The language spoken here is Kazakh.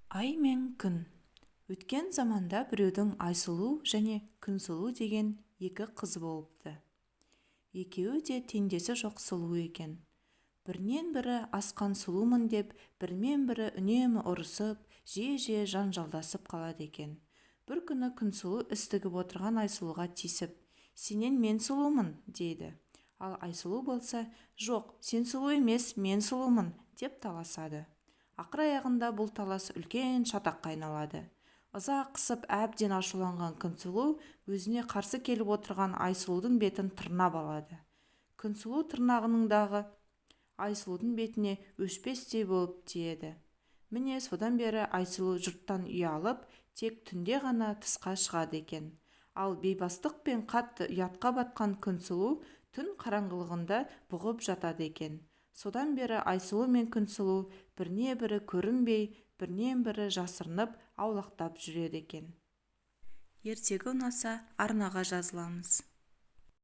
Ай мен күн. Өткен заманда біреудің Айсұлу және Күнсұлу деген екі қызы болыпты. Екеуі де теңдесі жоқ сұлу екен. Бірінен бірі асқан сұлумын деп, бірімен бірі үнемі ұрысып, жиі жанжалдасып қалады екен. Бір күні Күнсұлу іс тігіп отырған Айсұлуға тиісіп, «Сенен мен сұлумын» дейді. Ал Айсұлу болса, «Жоқ, сен сұлу емес, мен сұлумын» деп таласады. Ақыр аяғында бұл талас үлкен шатаққа айналады. Ұзақ қысып әбден ашуланған Күнсұлу өзіне қарсы келіп отырған Айсұлудың бетін тырнап алады. Күнсұлу тырнағының дағы Айсұлудың бетіне өшпестей болып тиеді. Міне содан бері Айсұлу жұрттан ұялып, тек түнде ғана тысқа шығады екен. Ал бейбастық пен қатты ұятқа батқан Күнсұлу түн қараңғылығында бұғып жатады екен. Содан бері Айсұлу мен Күнсұлу біріне бірі көрінбей, бірінен бірі жасырынып, аулақтап жүреді екен. Ертегі ұнаса, арнаға жазыламыз.